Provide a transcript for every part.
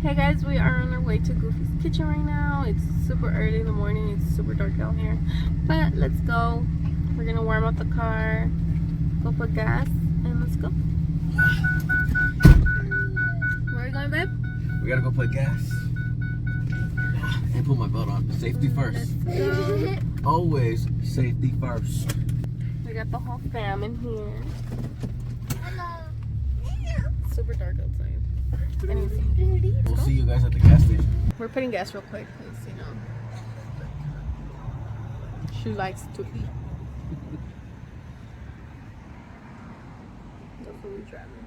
Hey guys, we are on our way to Goofy's Kitchen right now. It's super early in the morning. It's super dark out here. But let's go. We're gonna warm up the car, go put gas, and let's go. Where are you going, babe? We gotta go put gas. And put my belt on. Safety first. Let's go. Always safety first. We got the whole fam in here. Hello. Super dark outside. We'll see you guys at the gas station. We're putting gas real quick because, you know, she likes to eat. That's what we're driving.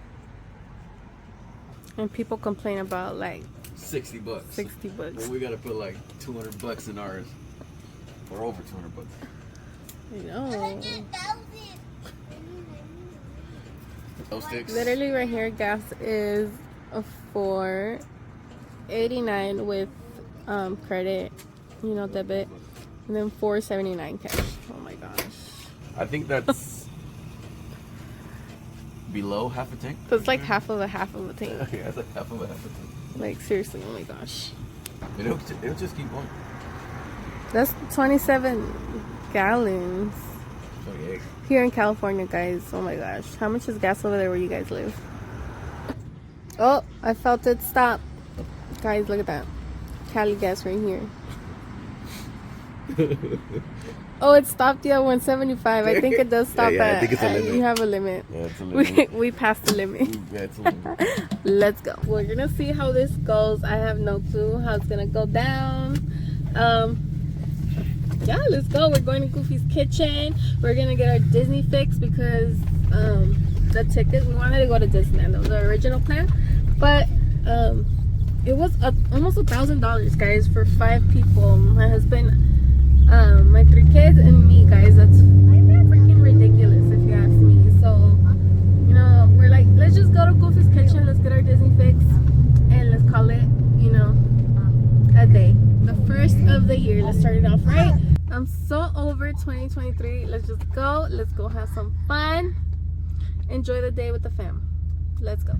And people complain about like 60 bucks. 60 bucks. Well, we gotta put like 200 bucks in ours. Or over 200 bucks. You know. Those sticks. Literally right here, gas is a $4.89 with credit, you know, debit, and then $4.79 cash. Oh my gosh. I think that's below half a tank. That's like half of a tank. Yeah, it's like half a tank. Like seriously, oh my gosh. It'll just keep going. That's 27 gallons. 28. Here in California, guys. Oh my gosh. How much is gas over there where you guys live? Oh, I felt it stop. Guys, look at that. Cali gas right here. Oh, it stopped you at 175. I think it does stop Yeah, at. I think it's a limit. You have a limit. Yeah, it's a limit. We passed the limit. Yeah, it's a limit. Let's go. We're gonna see how this goes. I have no clue how it's gonna go down. Yeah, let's go. We're going to Goofy's Kitchen. We're gonna get our Disney fix because the tickets, we wanted to go to Disneyland. That was our original plan, but it was almost $1,000, guys, for 5 people. My husband, my 3 kids, and me, guys. That's freaking ridiculous if you ask me. So, you know, we're like, let's just go to Goofy's Kitchen. Let's get our Disney fix, and let's call it, you know, a day. The first of the year. Let's start it off right. I'm so over 2023. Let's just go. Let's go have some fun. Enjoy the day with the fam. Let's go.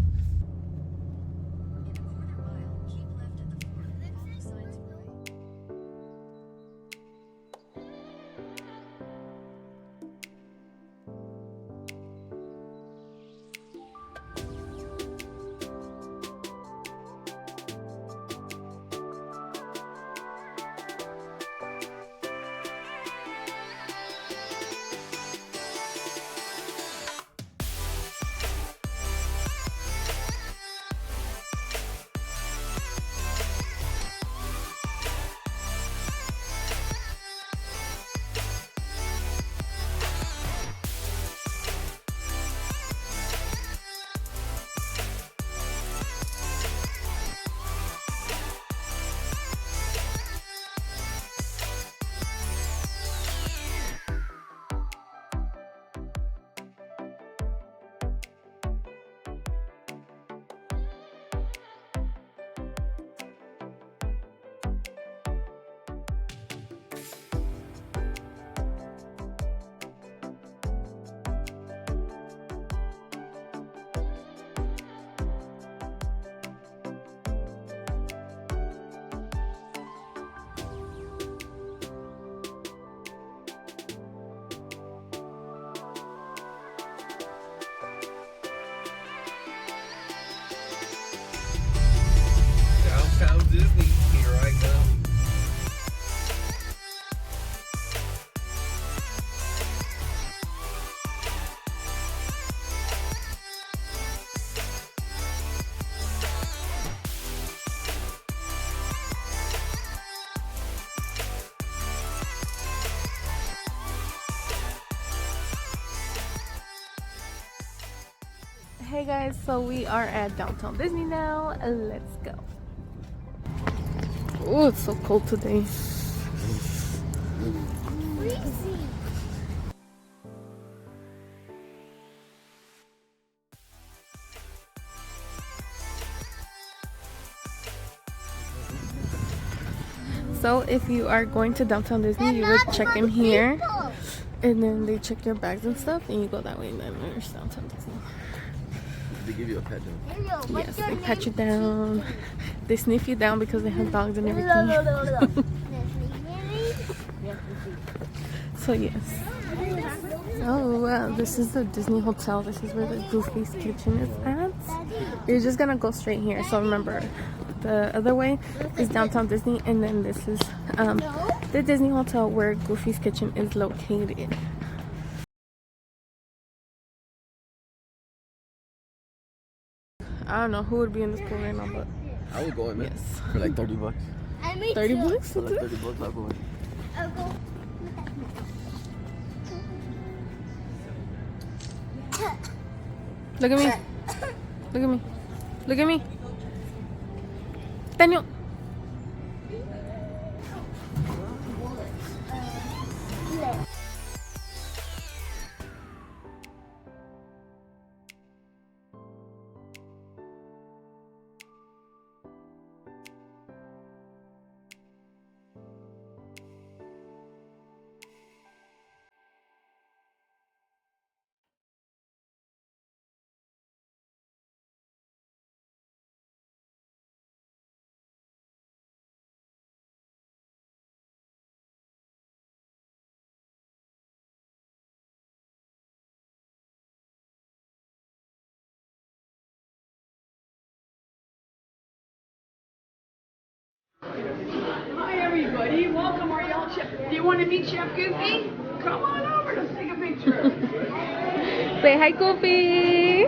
Downtown Disney, here I come. Hey guys, so we are at Downtown Disney now. Let's go. Oh, it's so cold today. Freezing. So if you are going to Downtown Disney, you would check in here, and then they check your bags and stuff, and you go that way, and then there's Downtown Disney. They give you a pet down. Yes, they pat you down. They sniff you down because they have dogs and everything. So yes. Oh wow, this is the Disney Hotel. This is where the Goofy's Kitchen is at. You're just gonna go straight here. So remember, the other way is downtown Disney, and then this is the Disney Hotel where Goofy's Kitchen is located. I don't know who would be in this pool right now, but I would go in, man. yes. For like $30. 30 bucks? For like $30, I'll go in. I'll go. Look at me. Look at me. Look at me. Daniel. Hi everybody, welcome. Are y'all Chef? Do you want to meet Chef Goofy? Come on over, let's take a picture. Say hi, Goofy.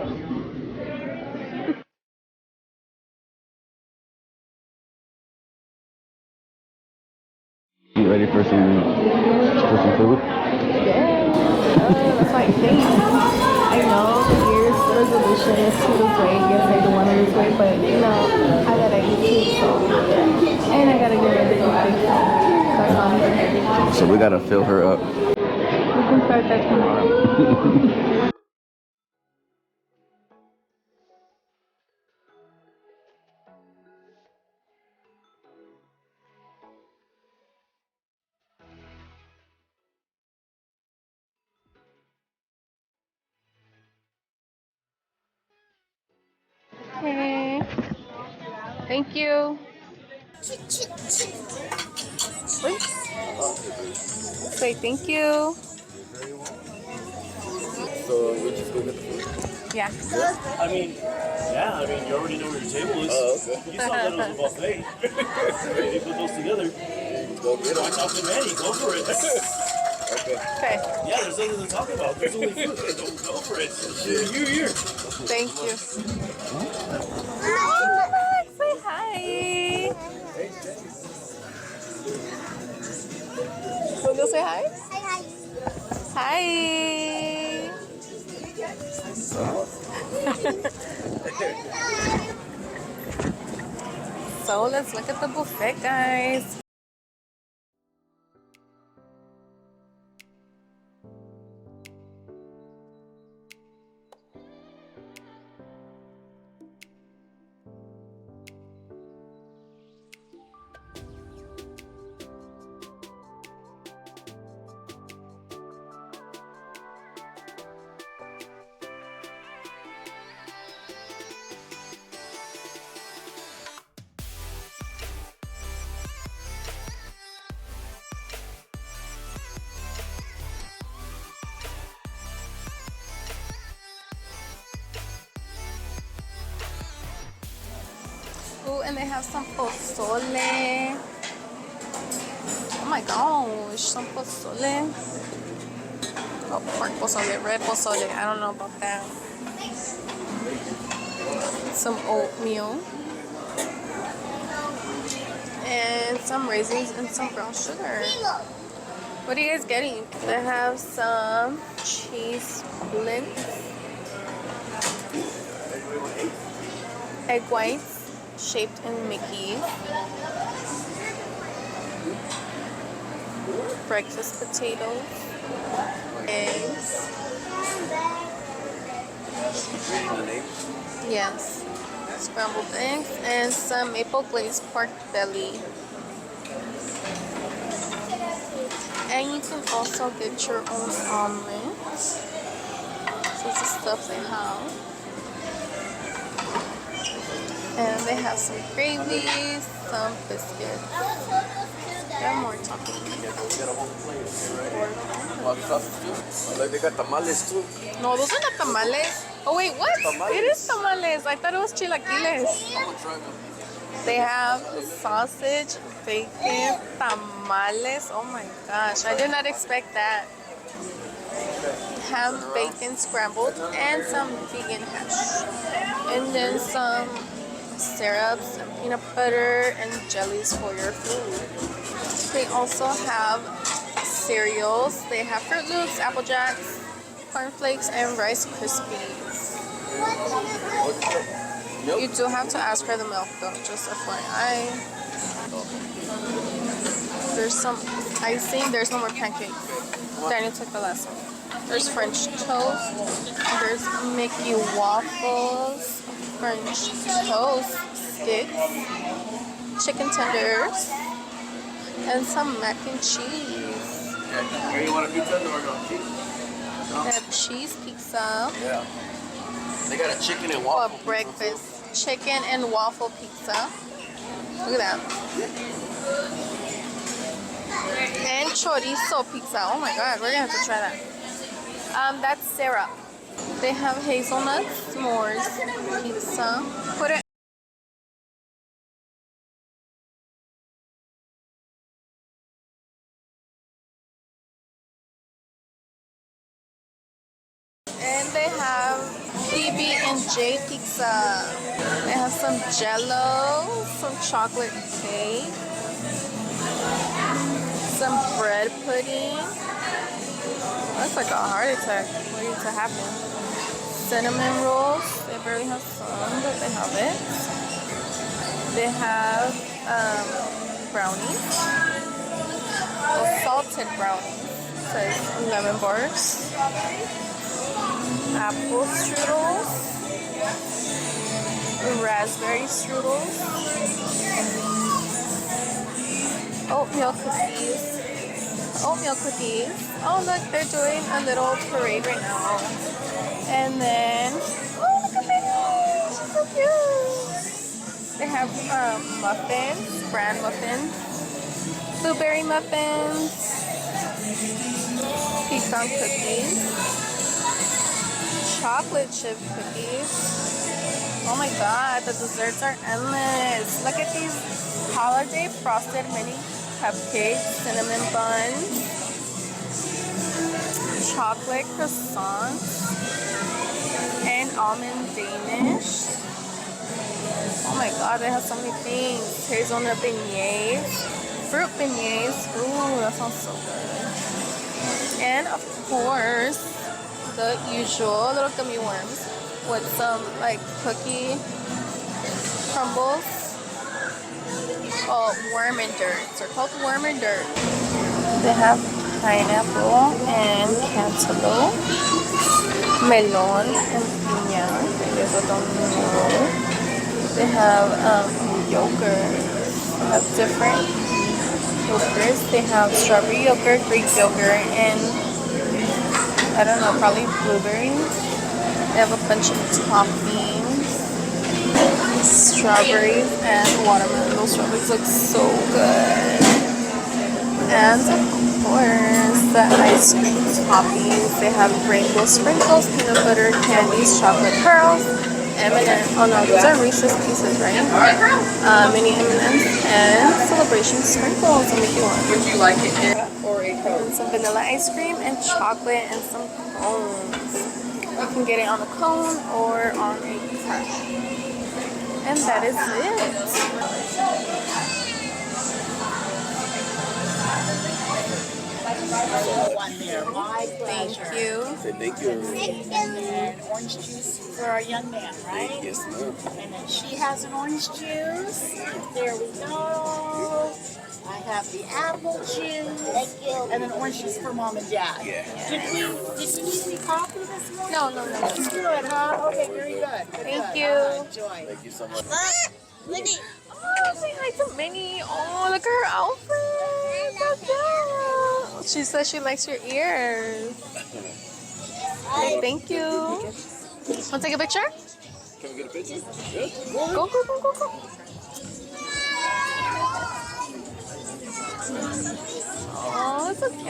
You ready for some food? It's like, thanks. I know the year's resolution is to lose weight. Yes, I do want to lose weight, but you know, I gotta eat too, so. And I gotta get ready to eat, so that's all I'm doing. So we gotta fill her up. We can start that tomorrow. Okay. Thank you. Wait. Say thank you. So we just go get the food? Yeah. I mean, yeah, you already know where your table is. Oh, okay. You saw that it was a buffet. You put those together. Go get Watch out for Manny, go for it. Okay. Okay. Yeah, there's nothing to talk about. There's only food. Go for it. You here. Thank you. Say hi. Wanna go say hi? Hi. So let's look at the buffet, guys. Oh, and they have some pozole. Oh my gosh, some pozole. Oh, pork pozole, red pozole. I don't know about that. Some oatmeal. And some raisins and some brown sugar. What are you guys getting? They have some cheese blintz. Egg whites shaped in Mickey. Breakfast potatoes. Eggs. Yes. Scrambled eggs and some maple glazed pork belly. And you can also get your own omelet. So this is the stuff they have. And they have some gravy, some biscuits. They have more toppings. Like they got tamales too. No, those are not tamales. Oh wait, what? Tamales. It is tamales. I thought it was chilaquiles. I'm gonna try them. They have sausage, bacon, tamales. Oh my gosh, I did not expect that. Ham, bacon scrambled, and some vegan hash. And then some syrups, and peanut butter, and jellies for your food. They also have cereals. They have Fruit Loops, Apple Jacks, cornflakes, and Rice Krispies. You do have to ask for the milk though, just FYI. There's some icing. There's no more pancakes. Daniel took the last one. There's French toast. There's Mickey waffles, French toast sticks, chicken tenders, and some mac and cheese. Where you want a pizza or no cheese? They have cheese pizza Yeah. They got a chicken and for waffle. breakfast. Chicken and waffle pizza. Look at that. And chorizo pizza. Oh my god, we're gonna have to try that. That's syrup. They have hazelnut s'mores pizza. Put it. And they have PB&J pizza. They have some jello, some chocolate cake, some bread pudding. That's like a heart attack waiting to happen. Cinnamon rolls. They barely have some, but they have it. They have brownies. Salted brownies. It says lemon bars. Apple strudels, raspberry strudels, oatmeal cookies. Oh look, they're doing a little parade right now. And then, oh look at this, she's so cute. They have muffins, bran muffins, blueberry muffins, pecan cookies, chocolate chip cookies. Oh my god, the desserts are endless. Look at these holiday frosted mini cupcakes, cinnamon buns, chocolate croissants, and almond Danish. Oh my god, they have so many things. Hazelnut beignets, fruit beignets. Ooh, that sounds so good. And of course, the usual little gummy worms with some like cookie crumbles. Oh, worm and dirt. They're called worm and dirt. They have pineapple and cantaloupe, melon and piña. They have yogurt. They have different yogurts. They have strawberry yogurt, Greek yogurt, and I don't know, probably blueberries. They have a bunch of toppings, strawberries and watermelon. Those strawberries look so good. And of course, the ice cream toppings. They have rainbow sprinkles, peanut butter, candies, chocolate pearls, M&M. Oh no, those are Reese's Pieces, right? Mini M&Ms and celebration sprinkles. I'll make you one. Would you like it in or a Coke? And some vanilla ice cream and chocolate and some cones. You can get it on a cone or on a tart. And that is One there. My it. pleasure. Thank you. Say thank you. And orange juice for our young man, right? Yes, ma'am. And then she has an orange juice. There we go. I have the apple juice. Thank you. And then orange juice for mom and dad. Yeah. Did you need any coffee this morning? No, no, no. It's good, huh? Okay, very good. Thank good. you. Enjoy. Thank you so much. Oh, say hi to Minnie. Oh, look at her outfit. So cute. She says she likes your ears. Okay, thank you. Want to take a picture? Can we get a picture? Yeah. Go, go, go, go, go. Oh, so cute.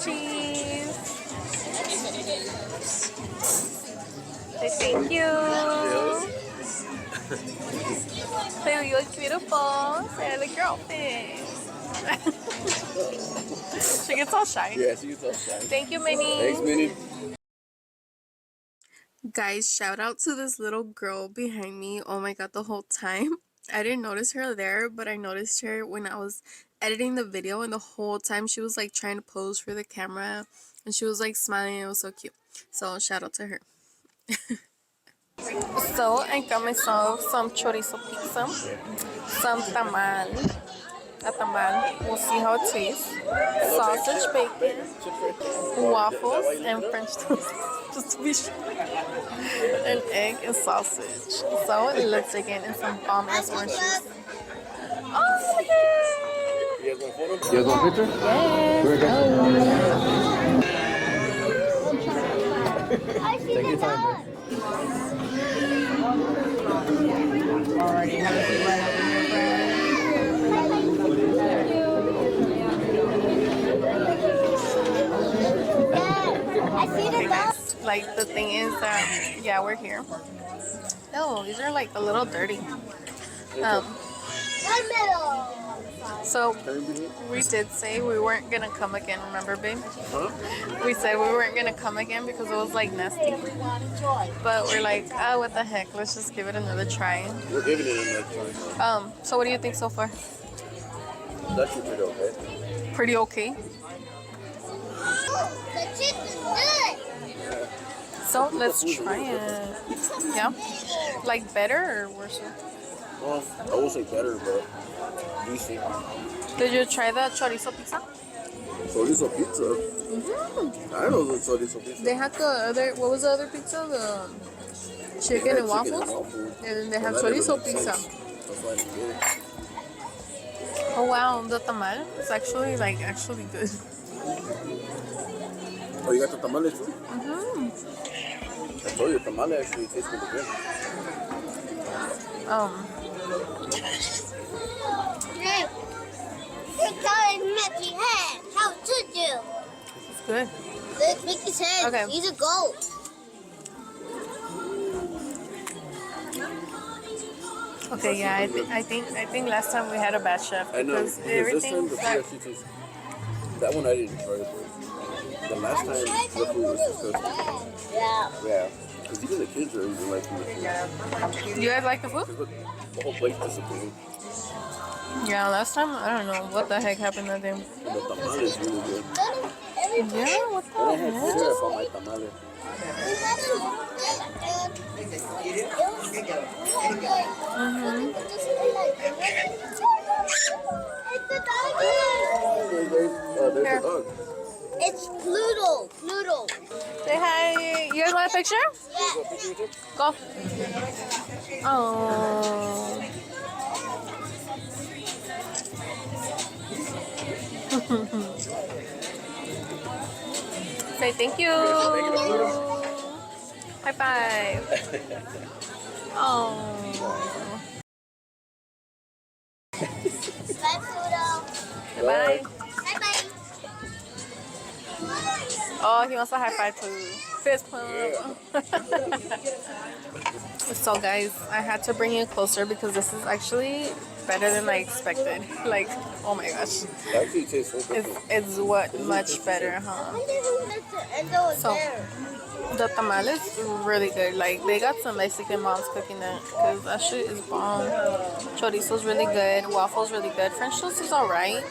Cheese. Say thank you. Say you look beautiful. Say I like your outfit. She gets all shy. Yeah, she gets all shy. Thank you, Minnie. Thanks, Minnie. Guys, shout out to this little girl behind me. Oh my god, the whole time. I didn't notice her there, but I noticed her when I was editing the video, and the whole time she was like trying to pose for the camera and she was like smiling. It was so cute. So shout out to her. So I got myself some chorizo pizza, some tamal, a tamal, we'll see how it tastes, sausage, bacon, waffles, and French toast, just to be sure, an egg and sausage. So it looks like it, and some bomb ass orange juice. Oh, You guys want a photo? You guys want a picture? yes. Take your time, babe. Alrighty, have a seat right over here, I see the dog. Like the thing is that yeah, we're here. Oh, these are like a little dirty. So we did say we weren't gonna come again, remember, babe? Huh? We said we weren't gonna come again because it was like nasty. But we're like, oh, what the heck? Let's just give it another try. We're giving it another try. So what do you think so far? It's actually pretty okay. Pretty okay. The chicken's good. So let's try it. Yeah? Like better or worse? Well, I won't say better, but decent. Did you try the chorizo pizza? Chorizo pizza? I know the chorizo pizza. They had the other, what was the other pizza? The chicken and waffles? And then they have chorizo pizza. Oh wow, the tamal is actually good. Oh, you got the tamales too? I told you, tamale actually tastes pretty good. You're telling Mickey head how to do. It's good. Look, Mickey's head. Okay. He's a goat. Okay, yeah, I think last time we had a bad chef I know. because Because this time everything's the like, food actually tastes. That one I didn't try it. The last time the food was disgusting. Yeah. Yeah. Because even the kids are even liking the food. you guys like the food? Look, the whole place disappeared. Yeah, last time I don't know what the heck happened that day. And the tamale is really good. Yeah, what And I the had heck? syrup on my tamale. There's Here. a dog. It's Pluto. Pluto. Say hi. You guys want a picture? Yeah. Go. Oh. Say thank you. High five. Oh. Bye, Pluto. Bye. Bye-bye. Oh, he wants a high five too. Fist pump. So guys, I had to bring you closer because this is actually better than I expected. Like, oh my gosh. It actually tastes so good. It's what much better, huh? So the tamal is really good. Like they got some Mexican moms cooking that because that shit is bomb. Chorizo's really good. Waffles really good. French toast is alright.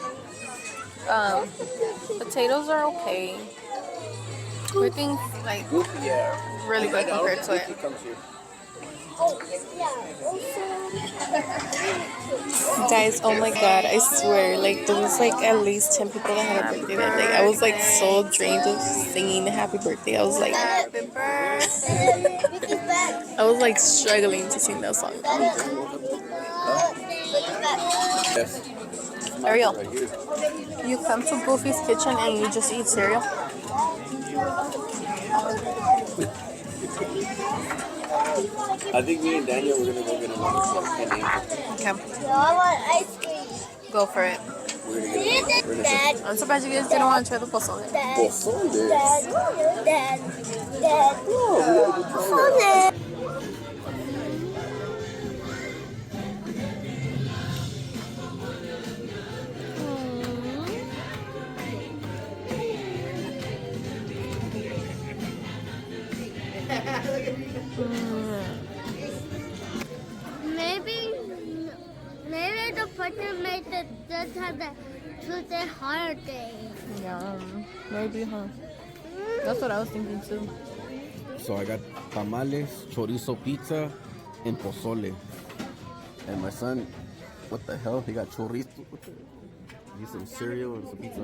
Potatoes are okay. Everything's like Yeah. really good compared to it. Guys, oh my god, I swear, like there was like at least 10 people that had a birthday that day. I was like so drained of singing happy birthday. I was like, happy birthday. I was like struggling to sing that song. Yes. Ariel, Right here. you come to Goofy's kitchen and you just eat cereal? I think me and Daniel, we're gonna go get another cup and Angel. Okay, I want ice cream. go for it. We're gonna get we're gonna I'm surprised you guys didn't want to try the pozole. pozole. Dad. Oh, Maybe the person made the have the Tuesday holiday. Yeah, maybe, huh? That's what I was thinking too. So I got tamales, chorizo pizza, and pozole. And my son, what the hell? He got chorizo. He's some cereal and some pizza.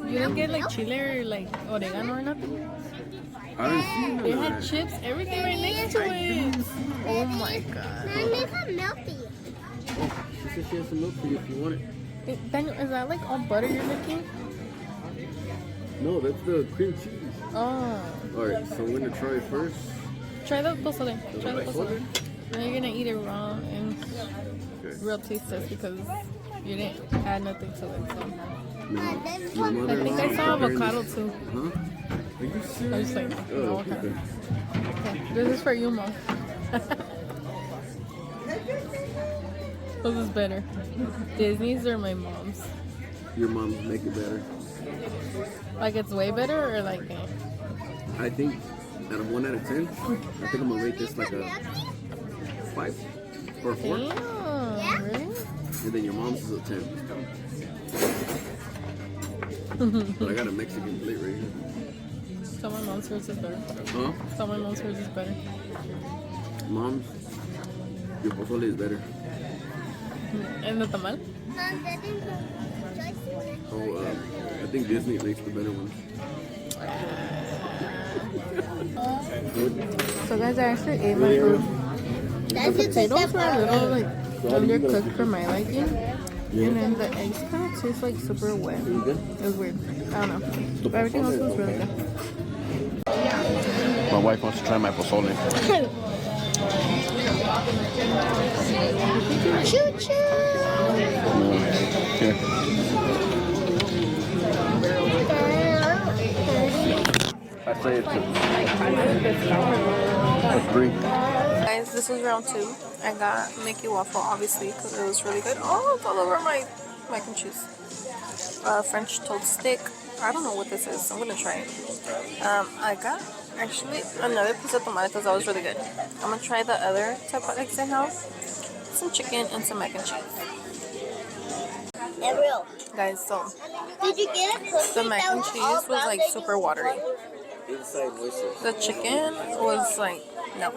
You didn't get like chile or like oregano or nothing? I didn't see none They of had that. chips, everything right next to it. Oh my god. Mine is a milky. Oh, she said she has some milk for you if you want it. Hey, Daniel, is that like all butter you're making? No, that's the cream cheese. Oh. Alright, so I'm gonna try it first. Try the pozole. Try the pozole. Pozole? Now you're gonna eat it raw and Okay. real tasteless because you didn't add nothing to it. So. My I think I saw avocado too. Huh? Are you I serious? was like, Oh, no, okay. okay. Okay, this is for you, Mom. This is better. Disney's or my mom's? Your mom make it better. Like it's way better or like I think out of 1 out of 10, I think I'm gonna rate this like a 5 or 4. damn, really? And then your mom's is a 10. But I got a Mexican plate right here. Tell my mom's hers is better. Huh? Tell my mom's hers is better. Mom's, your pozole is better. And the tamal? Oh, I think Disney makes the better ones. So guys, I actually ate my food. The potatoes were a little like undercooked for my liking. And then the eggs kind of taste like super wet. You good? It was weird. I don't know. But everything else was really good. My wife wants to try my pozole. Choo choo. Here. I say it's a 3. Guys, this was round 2. I got Mickey waffle, obviously, because it was really good. Oh, it's all over my mac and cheese. French toast stick. I don't know what this is. I'm gonna try it. I got actually another piece of tomato because that was really good. I'm gonna try the other type of eggs I have. Some chicken and some mac and cheese. Ariel, Guys, so did you get a cookie? the mac and cheese was like super watery. Inside voices. The chicken was like, no.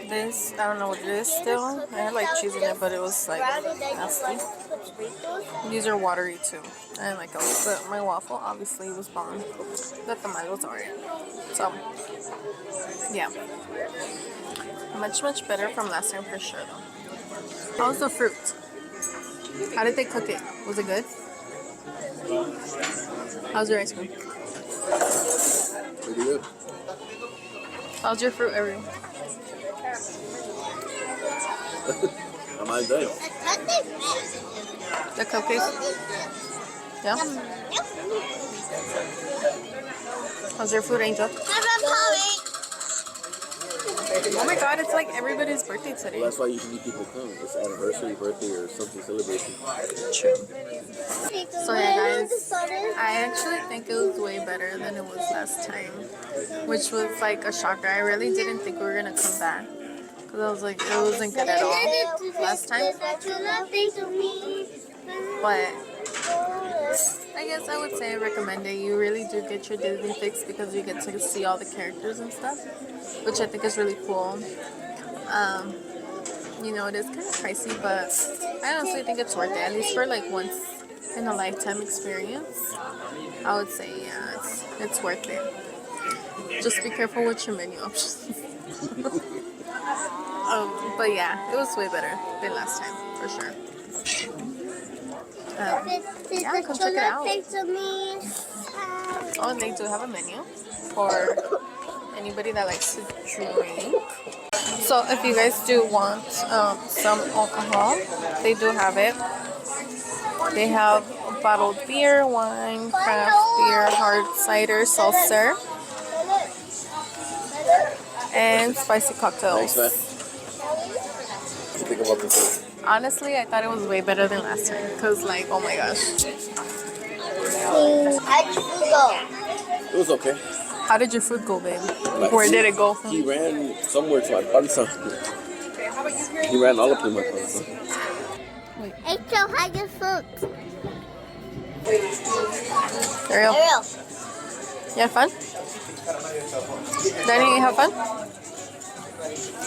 This, I don't know what it is still. I had like cheese in it, but it was like nasty. These are watery too. I didn't like those. But my waffle obviously was bomb. The tamale was alright. So, yeah. Much, much better from last time for sure though. How's the fruit? How did they cook it? Was it good? How's your ice cream? Pretty good. How's your fruit, Ariel? Am I done? The cupcakes? Yeah? How's your food, Angel? Oh my god, it's like everybody's birthday Well, today. that's why usually people come. It's anniversary, birthday, or something celebration. True. So yeah, guys, I actually think it was way better than it was last time, which was like a shocker. I really didn't think we were gonna come back because I was like, it wasn't good at all last time. But I guess I would say I recommend it. You really do get your Disney fix because you get to see all the characters and stuff, which I think is really cool. You know, it is kind of pricey, but I honestly think it's worth it, at least for like once in a lifetime experience. I would say, yeah, it's worth it. Just be careful with your menu options. But yeah, it was way better than last time, for sure. Yeah, come check it out. Oh, and they do have a menu for anybody that likes to drink. So if you guys do want some alcohol, they do have it. They have bottled beer, wine, craft beer, hard cider, seltzer, and spicy cocktails. Thanks, man. What do you think about this? Honestly, I thought it was way better than last time. Cause like, oh my gosh. It was okay. How did your food go, babe? Like, Where did it go? He ran somewhere to my panza. He ran all up in my panza. Ikson, how your food? Ariel, you have fun? Danny, you have fun?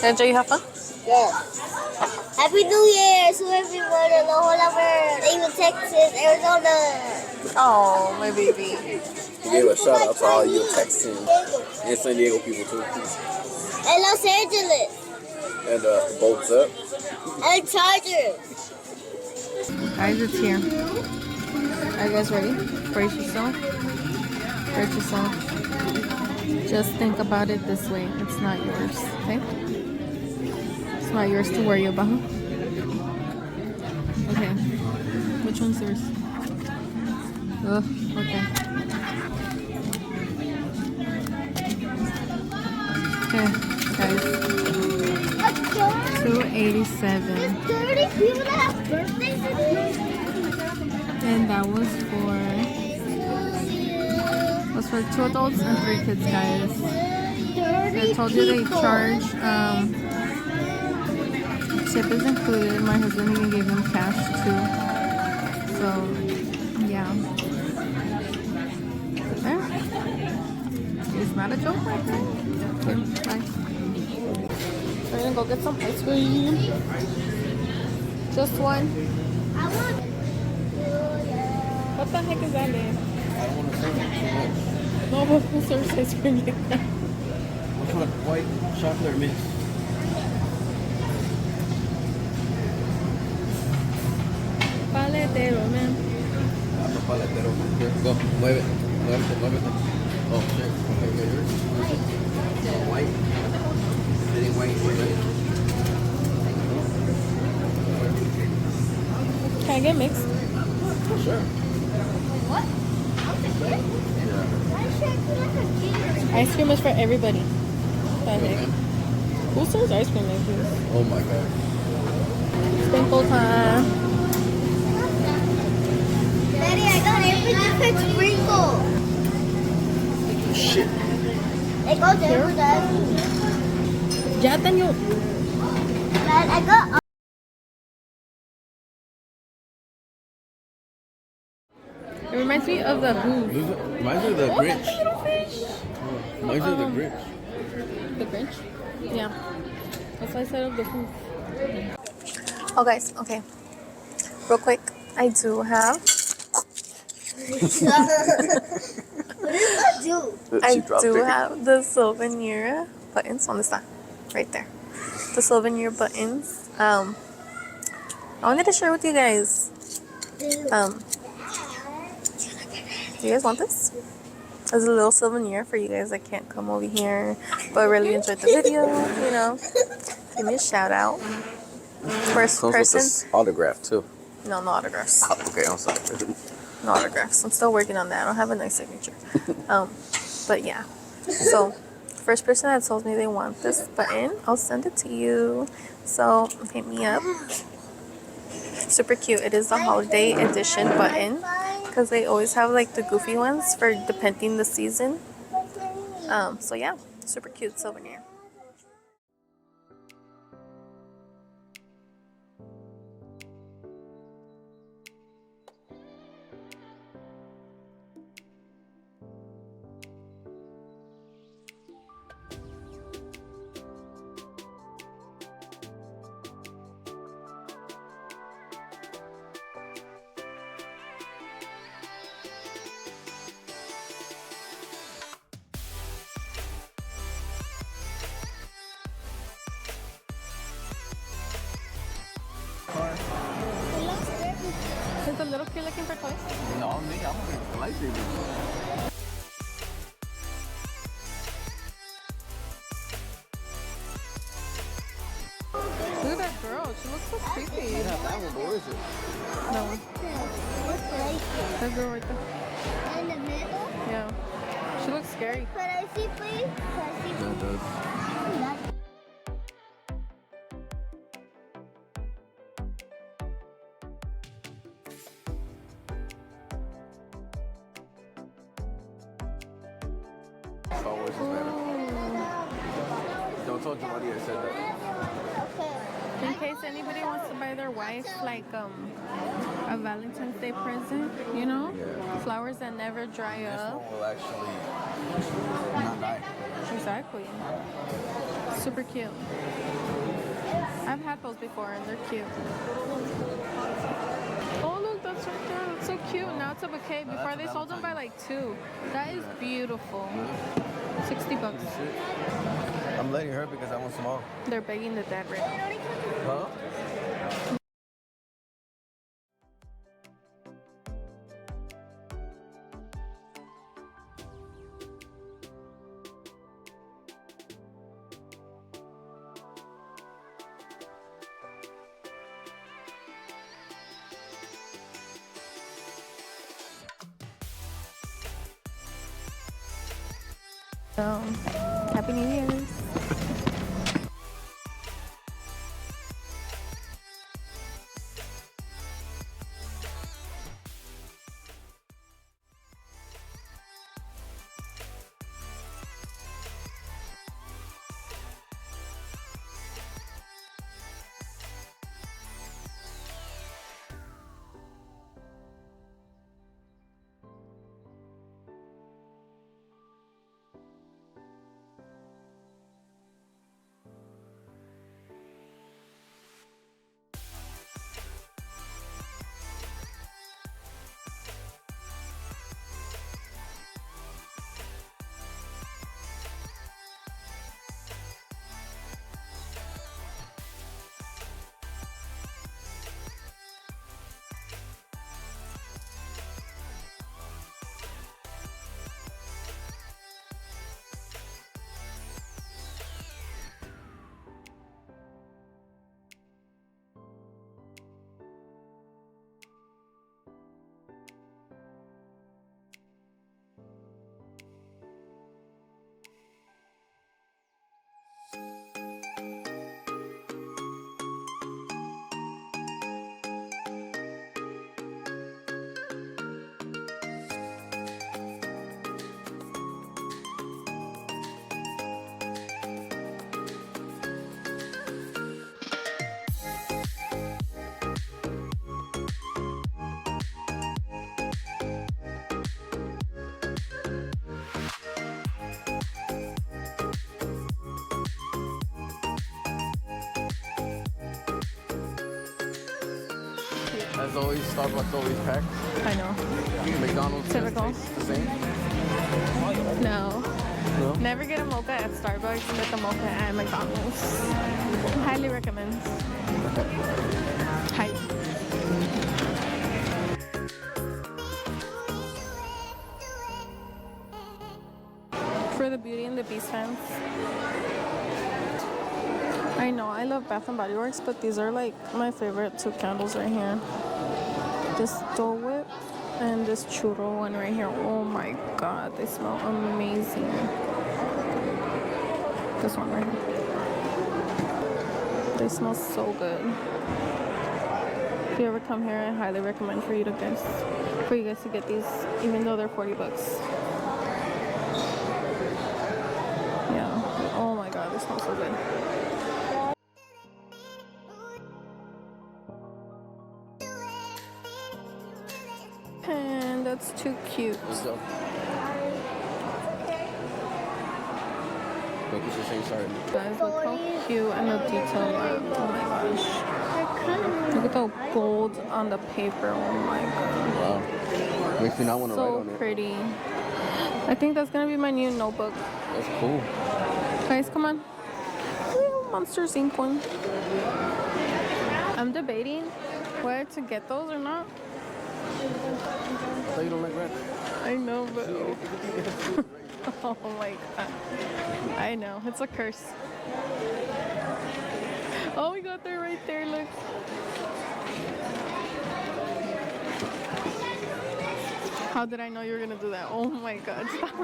Angel, you have fun? Yeah. Happy New Year to everyone in the whole of even Texas, Arizona. Oh, my baby. He gave a shout out to all you Texans and San Diego people too. And Los Angeles. And Bolts Up. And Chargers. Guys, it's here. Are you guys ready? Brace yourself. Brace yourself. Just think about it this way. It's not yours, okay? It's not yours to worry about. Okay. Which one's yours? Ugh, okay. Okay, guys. 287. 30 people that have birthdays today. And that was for 2 adults and 3 kids, guys. I told you they charge tip is included. My husband even gave them cash too. So yeah. There. It's not a joke right there. Okay, bye. We're gonna go get some ice cream. Just one. What the heck is that, man? I don't want to say too much. No, but who serves ice cream like that? Which one? White, chocolate, or mix? Paletero, man. I'm a paletero. Here, go. Mueve. Muévete, muévete. Oh, shit. Okay, okay, yours? White. Sitting white. Can I get mixed? Sure. Ice cream is for everybody. What the heck? Who serves ice cream like this? Oh my god. Sprinkle time. Daddy, I got every different sprinkle. Shit. I got every that. Ya tengo. Dad, I got. It reminds me of the Who. Reminds me of the Oh, Grinch. that's a little fish. Reminds me of the Grinch. The Grinch? Yeah. That's why I said of the Who. Oh, guys, okay. Real quick, I do have. What does that do? I do have the souvenir buttons on the side, right there. The souvenir buttons. I wanted to share with you guys. Do you guys want this? As a little souvenir for you guys that can't come over here, but really enjoyed the video. You know, give me a shout out. First Comes with person. this autograph too. No, no autographs. Oh, okay, I'm sorry. No autographs. I'm still working on that. I don't have a nice signature. But yeah. So, first person that tells me they want this button, I'll send it to you. So, hit me up. Super cute. It is the holiday edition button because they always have like the goofy ones for depending the season. So yeah, super cute souvenir. Is the little kid looking for toys? No, me, I'm looking for lightsabers. so creepy. You have that one, but where is it? That one. What's right That girl right there. there? In the middle? Yeah. She looks scary. Could I see, please? Could I see, Yeah, it does. please? Star Wars is better. Don't tell Giovanni I said that. Okay. In case anybody wants to buy their wife like a Valentine's Day present, you know, Yeah. flowers that never dry This up. one will actually not die. Exactly. Super cute. I've had those before and they're cute. Oh look, that's right there. That's so cute. Now it's a bouquet. Before that's they a sold them by Valentine. like 2. That is beautiful. $60. I'm letting her because I want some more. They're begging the dad right now. Huh? So, Happy New Year's. As always, Starbucks always packed. I know. McDonald's Typical. tastes the same. No. No? Never get a mocha at Starbucks, get the mocha at McDonald's. Highly recommend. Hype. For the Beauty and the Beast fans. I know, I love Bath and Body Works, but these are like my favorite 2 candles right here. This Dole Whip and this churro one right here. Oh my god, they smell amazing. This one right here. They smell so good. If you ever come here, I highly recommend for you guys to get these, even though they're $40. Yeah. Oh my god, they smell so good. And that's too cute. Let's go. Look, it's the same size. Guys, look how cute and the detail lamp. Oh my gosh. Look at the gold on the paper. Oh my god. Wow. Makes me not want to write So on it. pretty. I think that's gonna be my new notebook. That's cool. Guys, come on. Ooh, Monsters Inc. one. I'm debating whether to get those or not. I thought you don't like red. I know, but oh my god. I know, it's a curse. Oh my god. god, they're right there, look. How did I know you were gonna do that? Oh my god, stop.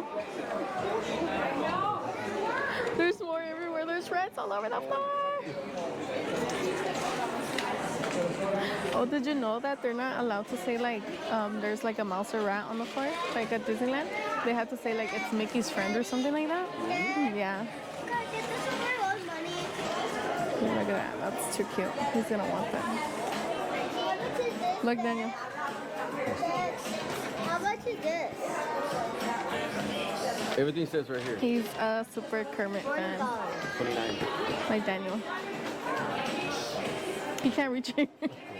There's more everywhere. There's rats all over the floor. Oh, did you know that they're not allowed to say like there's like a mouse or rat on the floor? Like at Disneyland, they have to say like it's Mickey's friend or something like that. Yeah. Look at that. That's too cute. He's gonna want that. Look, Daniel. How much is this? Everything says right here. He's a super Kermit fan. 29. Like Daniel. He can't reach it.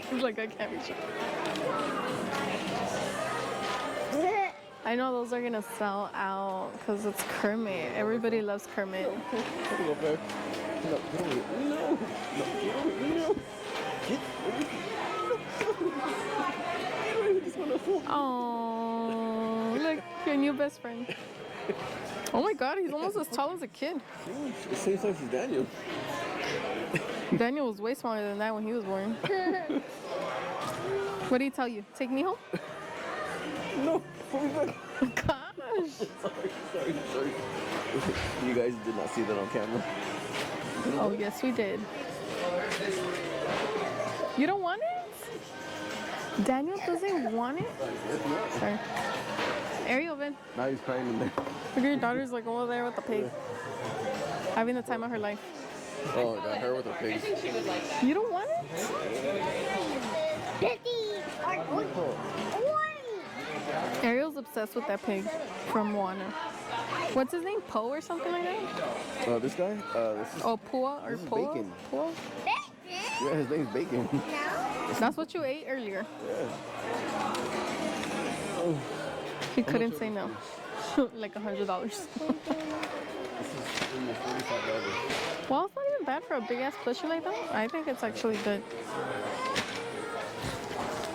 He's like, I can't reach it. I know those are gonna sell out because it's Kermit. Everybody loves Kermit. Go back. No. Oh, look, your new best friend. Oh my god, he's almost as tall as a kid. The same size as Daniel. Daniel was way smaller than that when he was born. What did he tell you? Take me home? No, pull me back. Gosh. Sorry. You guys did not see that on camera. Oh, yes, we did. You don't want it? Daniel doesn't want it? Sorry. Ariel, Ben. Now he's crying in there. Look at your daughter's like over there with the pig. Having the time of her life. Oh, I got her with a pig. You don't want it? 50 or 20. Ariel's obsessed with that pig from Moana. What's his name? Poe or something like that? This guy? This is, Oh, Pua or this is Poa? Bacon. Pua? Yeah, his name's Bacon. That's what you ate earlier. Yeah. He couldn't say no. Like $100. This is almost $45. Well, it's not even bad for a big ass plushie like that. I think it's actually good.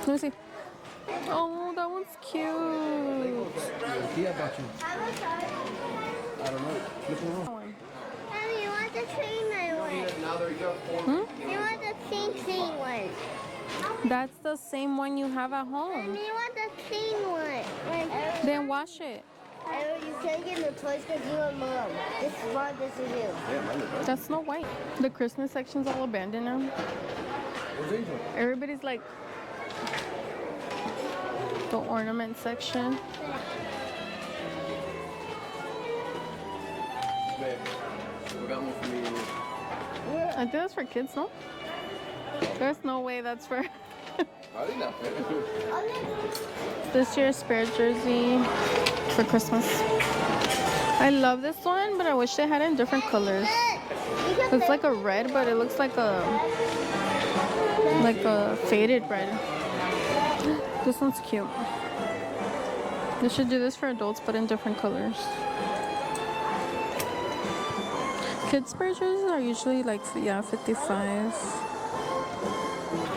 Let me see. Oh, that one's cute. Yeah, about you. I don't know. Look around. Mommy, you want the train one? You want the train one? That's the same one you have at home. Mommy, you want the train one? Then wash it. You can't get no toys because you and Mom. This is Mom, this is you. Yeah, mine is right. That's Snow White. The Christmas section's all abandoned now. Where's Angel? Everybody's like the ornament section. Babe, we got one for me. I think that's for kids, no? There's no way that's for Probably not. this year's spare jersey for Christmas. I love this one, but I wish they had it in different colors. It's like a red, but it looks like a faded red. This one's cute. They should do this for adults, but in different colors. Kids spare jerseys are usually like, yeah, 55.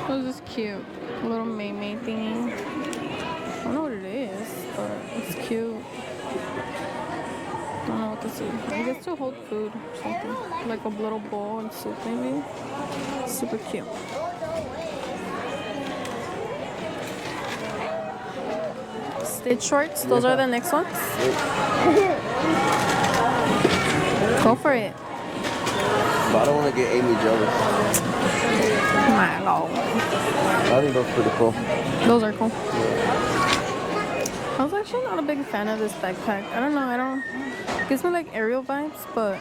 Oh, this is cute. A little May thingy. I don't know what it is, but it's cute. I don't know what this is. I guess to hold food or something. Like a little bowl and soup maybe. Super cute. Stitch shorts, those are the next ones. Go for it. But I don't want to get Amy jealous. My lord. I think those pretty cool. Those are cool. I was actually not a big fan of this backpack. I don't know, it gives me like Ariel vibes, but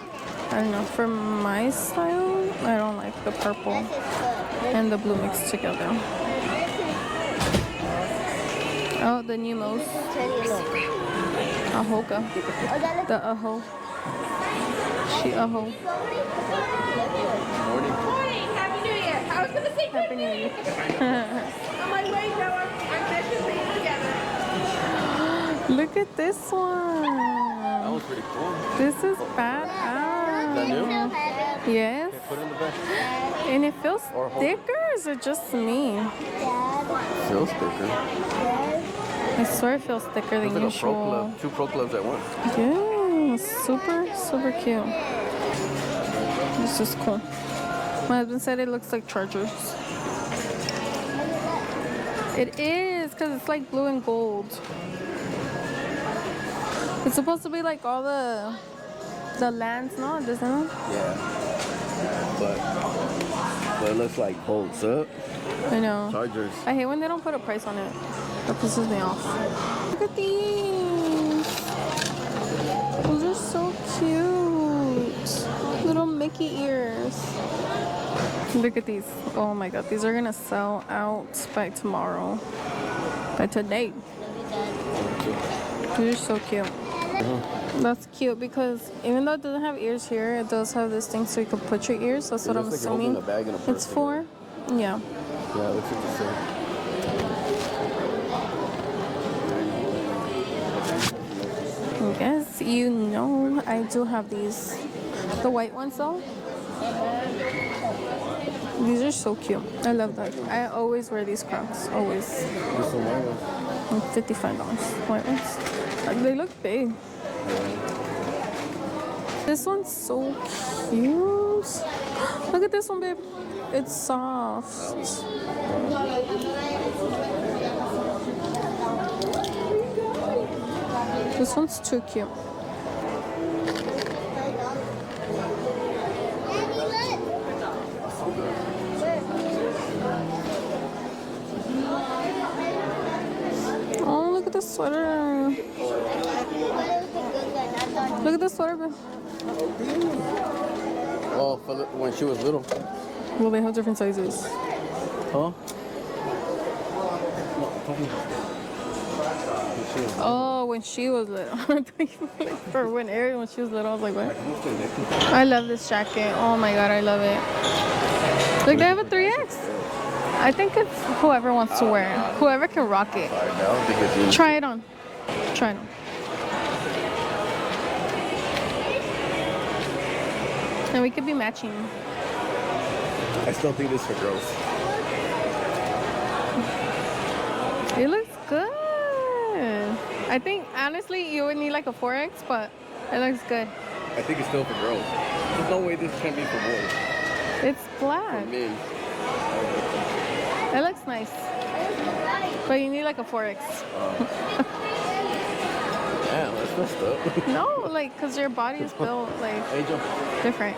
I don't know, for my style, I don't like the purple and the blue mixed together. Oh, the Nemos. Ahoka. The Aho. She Aho. Morning. Happy New Year. I was gonna say Happy New Year. on my way, Noah. I'm meshing things together. Look at this one. That was pretty cool. This is Is badass. that new? Yes. Put it in the back. And it feels Or hold it. thicker, or is it just me? Feels thicker. I swear it feels thicker It's than like a pro usual. club. 2 pro clubs at once. Yeah, super, super cute. This is cool. My husband said it looks like chargers. It is, because it's like blue and gold. It's supposed to be like all the lands, no? Doesn't it? Yeah. But it looks like bolts up. I know. Chargers. I hate when they don't put a price on it. That pisses me off. Look at these. Those are so cute. Little Mickey ears. Look at these. Oh my god. These are going to sell out by tomorrow. By today. These are so cute. That's cute because even though it doesn't have ears here, it does have this thing so you can put your ears. That's what I'm assuming it's for. Yeah. Yeah, it looks like the same. Yes, you know, I do have these. The white ones though. These are so cute. I love that. I always wear these Crocs. Always. There's some white ones. $55. White ones. They look big. This one's so cute. Look at this one, babe. It's soft. This one's too cute. Oh, look at the sweater. Look at the sweater, babe. Oh, for when she was little. Well, they have different sizes. Huh? Oh, when she was little. For when Ariel, when she was little, I was like, what? I love this jacket. Oh my god, I love it. Look, they have a 3X. I think it's whoever wants to wear it. Whoever can rock it. Try it on. Try it on. And we could be matching. I still think this is for girls. It looks good. I think, honestly, you would need like a 4X, but it looks good. I think it's still for girls. There's no way this can be for boys. It's black. For men. It looks nice. But you need like a 4X. Damn, that's messed up. No, like, because your body is built like different.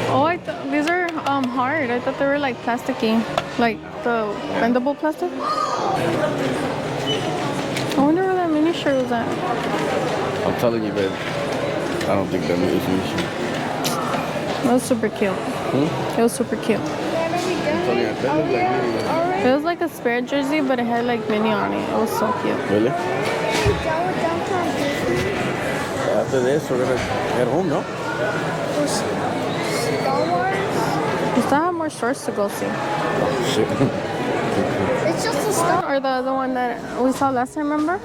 Oh, these are hard. I thought they were like plasticky, like the bendable plastic. I wonder where that mini shirt was at. I'm telling you, babe. I don't think that is mini shirt. It was super cute. It was super cute. It was like a spare jersey, but it had like mini on it. It was so cute. Really? After this, we're gonna head home, no? We still have more stores to go see. Oh, shit. It's just a store. Or the other one that we saw last time, remember?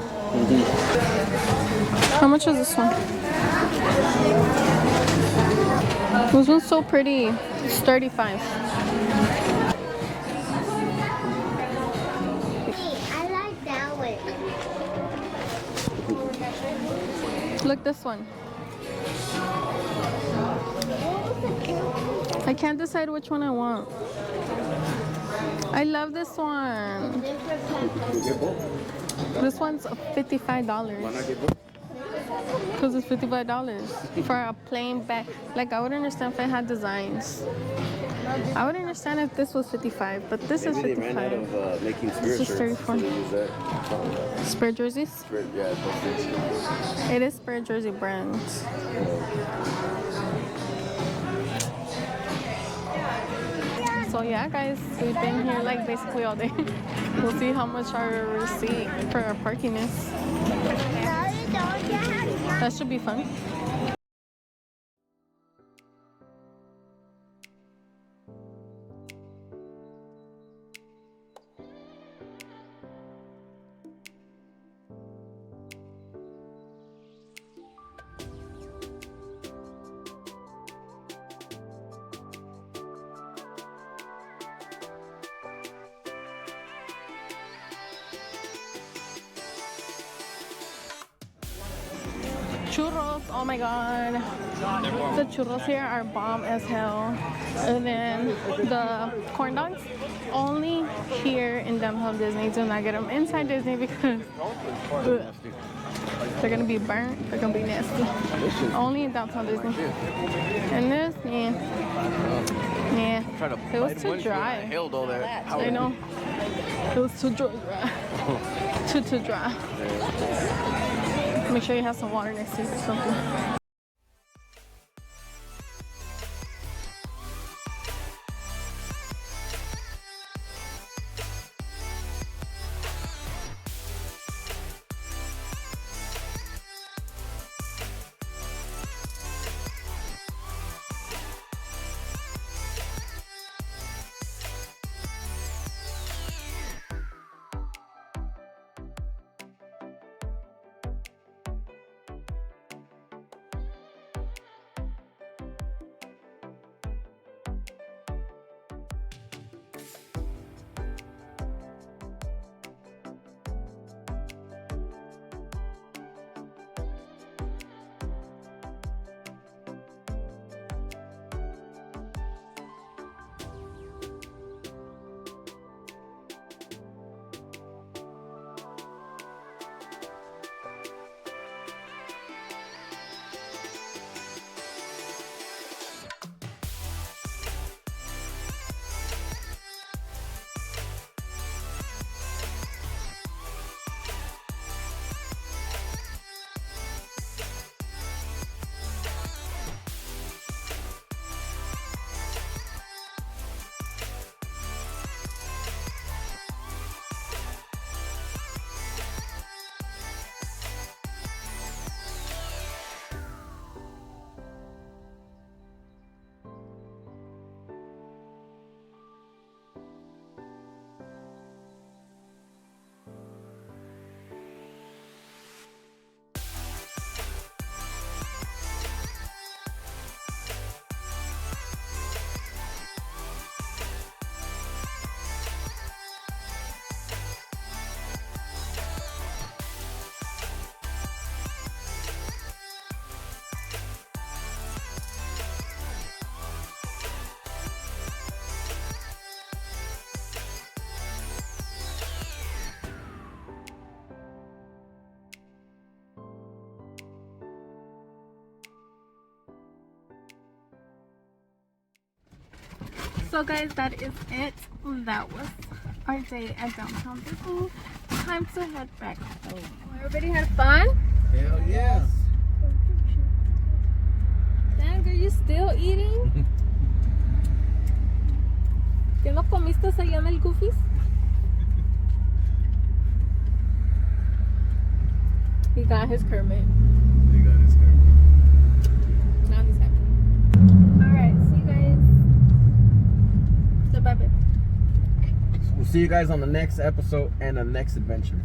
How much is this one? This one's so pretty. It's $35. I like that one. Look, this one. I can't decide which one I want. I love this one. This one's $55. Because it's $55 for a plain bag. Like, I would understand if it had designs. I would understand if this was $55, but this is $55. They ran out of making spare This is shirts. $34. So they use that. Spare jerseys? Spare, yeah, that's it. It is Spare Jersey brand. So yeah, guys, we've been here like basically all day. We'll see how much our receipt for our parking is. That should be fun. churros. Oh my god. The churros here are bomb as hell. And then the corn dogs, only here in downtown Disney. Do not get them inside Disney because they're gonna be burnt. They're gonna be nasty. Only in downtown Disney. And this, yeah. It was too dry. Held all that. I know. It was too dry. Too dry. Make sure you have some water next to you or something. So guys, that is it. That was our day at downtown Disney. Time to head back home. Everybody had fun? Hell yeah. Dang, are you still eating? ¿Qué no comiste allá en el Goofy's? He got his Kermit. Now he's happy. Alright, see you guys. So bye bye. We'll see you guys on the next episode and the next adventure.